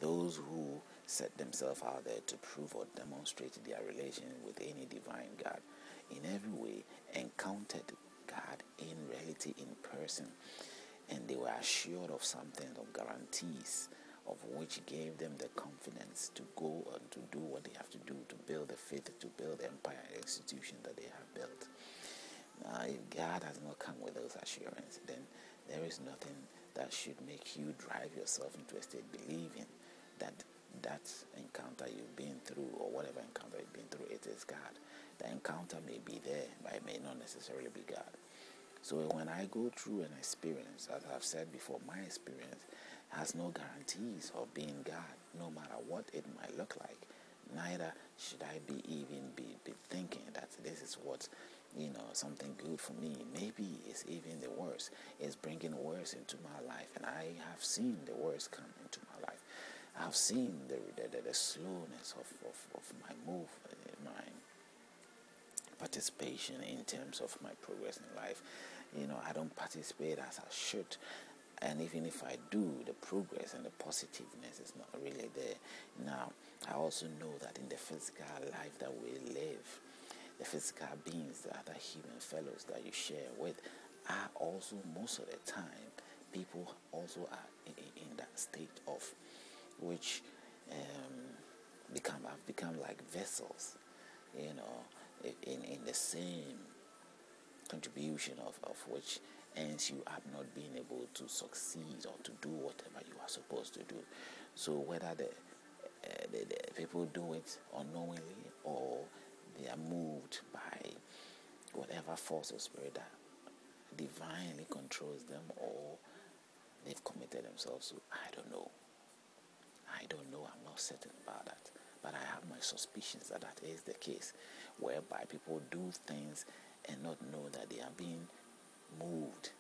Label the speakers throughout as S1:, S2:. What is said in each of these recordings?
S1: Those who set themselves out there to prove or demonstrate their relation with any divine God in every way encountered God in reality, in person, and they were assured of something, of guarantees, of which gave them the confidence to go and to do what they have to do to build the faith, to build the empire institution that they have built. If God has not come with those assurances, then there is nothing that should make you drive yourself into a state believing that that encounter you've been through, or whatever encounter you've been through, it is God. The encounter may be there, but it may not necessarily be God. So when I go through an experience, as I've said before, my experience has no guarantees of being God, no matter what it might look like. Neither should I be thinking that this is what, something good for me. Maybe it's even the worst. It's bringing worse into my life, and I have seen the worst come into my life. I've seen the slowness of my move, my participation in terms of my progress in life. I don't participate as I should. And even if I do, the progress and the positiveness is not really there. Now, I also know that in the physical life that we live, the physical beings, the other human fellows that you share with, are also, most of the time, people also are in that state of which have become like vessels, in the same contribution of which ends you have not been able to succeed or to do whatever you are supposed to do. So whether the people do it unknowingly, or they are moved by whatever force or spirit that divinely controls them, or they've committed themselves to, I don't know. I'm not certain about that. But I have my suspicions that that is the case, whereby people do things and not know that they are being moved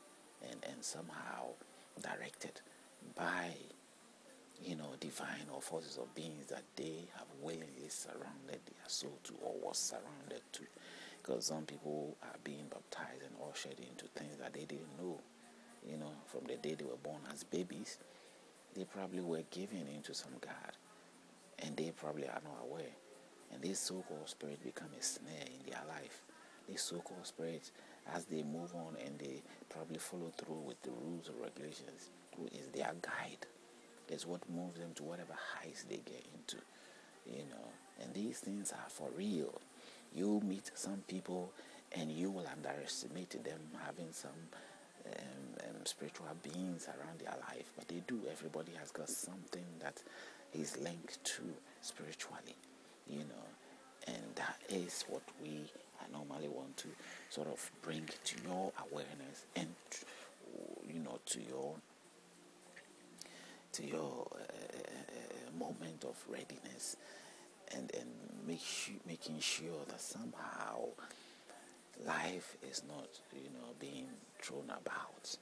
S1: and somehow directed by, divine or forces of beings that they have willingly surrounded their soul to, or was surrounded to. Because some people are being baptized and ushered into things that they didn't know. From the day they were born as babies, they probably were given into some God, and they probably are not aware. And this so-called spirit become a snare in their life. These so-called spirits, as they move on and they probably follow through with the rules or regulations, who is their guide, is what moves them to whatever heights they get into, And these things are for real. You meet some people and you will underestimate them having some spiritual beings around their life, but they do. Everybody has got something that is linked to spiritually, and that is what I normally want to sort of bring to your awareness and to your moment of readiness, and making sure that somehow life is not being thrown about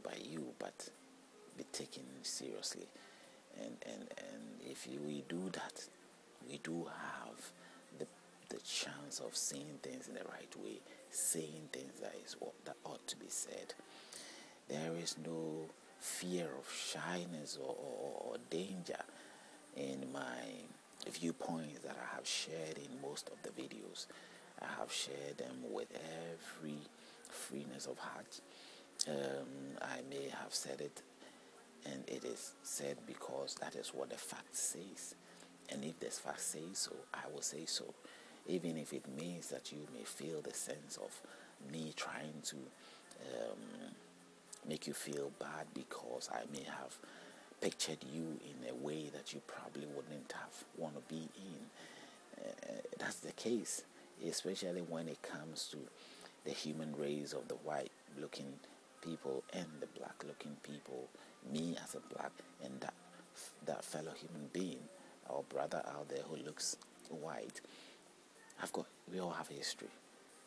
S1: by you, but be taken seriously. And if we do that, we do have the chance of seeing things in the right way, saying things that ought to be said. There is no fear of shyness or danger in my viewpoints that I have shared in most of the videos. I have shared them with every freeness of heart. I may have said it, and it is said because that is what the fact says. And if this fact says so, I will say so. Even if it means that you may feel the sense of me trying to make you feel bad because I may have pictured you in a way that you probably wouldn't have want to be in. That's the case, especially when it comes to the human race of the white-looking people and the black-looking people. Me as a black, and that fellow human being or brother out there who looks white, we all have history.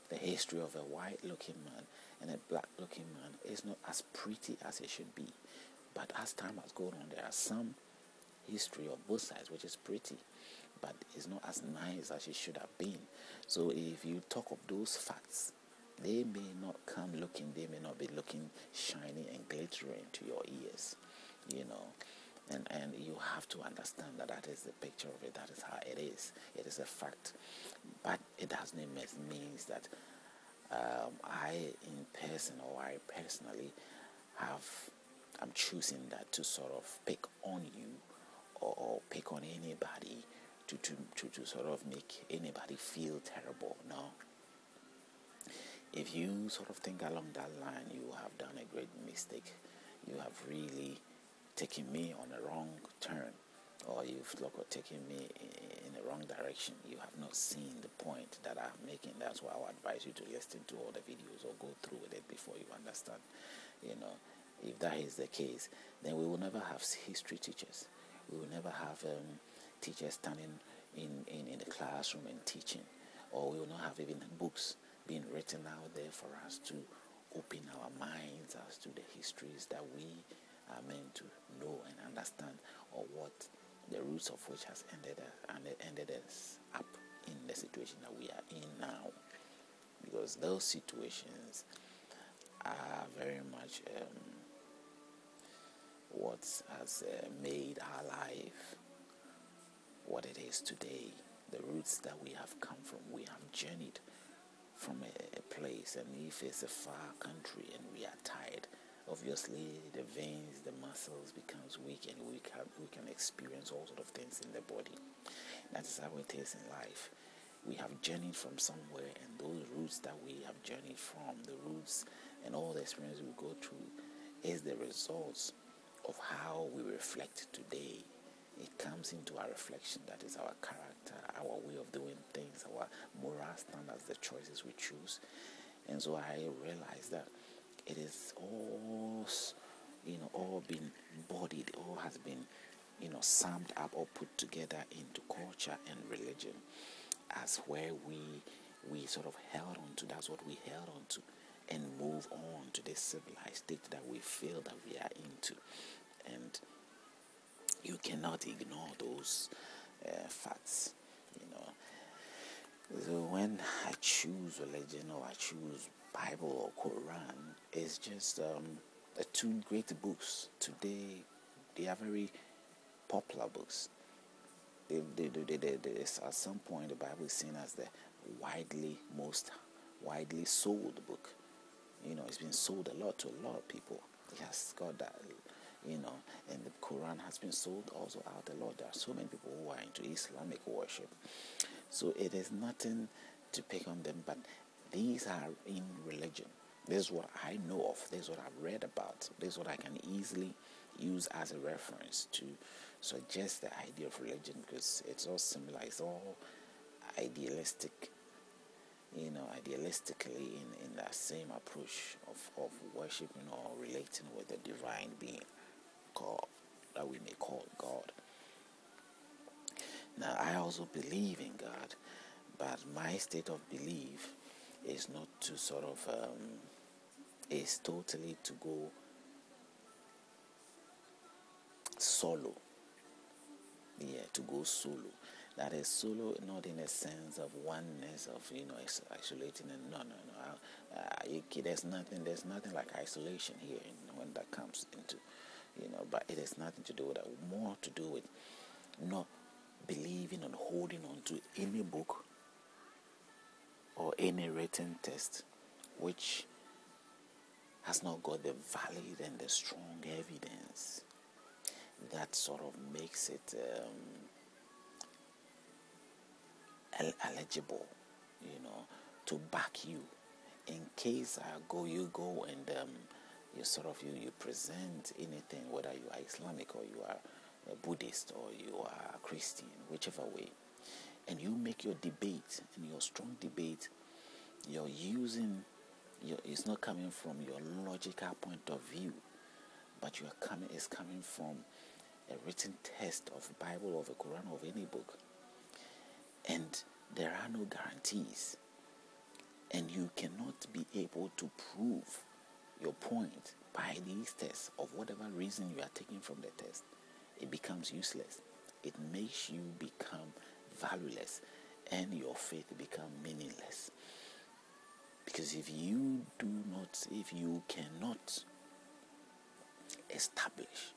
S1: The history of a white-looking man and a black-looking man is not as pretty as it should be. But as time has gone on, there are some history of both sides which is pretty, but it's not as nice as it should have been. So if you talk of those facts, they may not be looking shiny and glittering to your ears, and And you have to understand that that is the picture of it. That is how it is. It is a fact. But it doesn't mean that I personally I'm choosing that to sort of pick on you or pick on anybody to sort of make anybody feel terrible. No. If you sort of think along that line, you have done a great mistake. You have really taken me on a wrong turn, or you've taken me in the wrong direction. You have not seen the point that I'm making. That's why I would advise you to listen to all the videos or go through with it before you understand. If that is the case, then we will never have history teachers. We will never have teachers standing in the classroom and teaching, or we will not have even books being written out there for us to open our minds as to the histories that we are meant to know and understand, or what the roots of which has ended us up in the situation that we are in now. Because those situations are very much what has made our life what it is today. The roots that we have come from, we have journeyed from a place, and if it's a far country and we are tired, obviously the veins, the muscles becomes weak, and we can experience all sort of things in the body. That is how it is in life. We have journeyed from somewhere, and those roots that we have journeyed from, the roots and all the experience we go through, is the results of how we reflect today. It comes into our reflection. That is our character, our way of doing things, our moral standards, the choices we choose. And so I realize that it is all, all been embodied, all has been, summed up or put together into culture and religion as where we sort of held on to. That's what we held on to, and move on to the civilized state that we feel that we are into. And you cannot ignore those facts, So when I choose religion, or I choose Bible or Quran, it's just the two great books. Today, they are very popular books. At some point, the Bible is seen as the most widely sold book. It's been sold a lot to a lot of people. It has got that. And the Quran has been sold also out a lot. There are so many people who are into Islamic worship. So it is nothing to pick on them, but these are in religion. This is what I know of. This is what I've read about. This is what I can easily use as a reference to suggest the idea of religion, because it's all similar. It's all idealistic, idealistically in that same approach of worshiping or relating with the divine being that we may call God. Now, I also believe in God, but my state of belief is not to sort of is totally to go solo. To go solo. That is solo, not in a sense of oneness, of isolating. And no. There's nothing like isolation here when that comes into, But it has nothing to do with that. More to do with not believing and holding on to any book or any written text which has not got the valid and the strong evidence that sort of makes it eligible, to back you in case you go and you present anything, whether you are Islamic or you are a Buddhist or you are Christian, whichever way, and you make your debate, and your strong debate, you're using it's not coming from your logical point of view, but it's coming from a written text of Bible, of a Quran, of any book, and there are no guarantees, and you cannot be able to prove your point by these tests of whatever reason you are taking from the test. It becomes useless. It makes you become valueless, and your faith become meaningless. Because if you cannot establish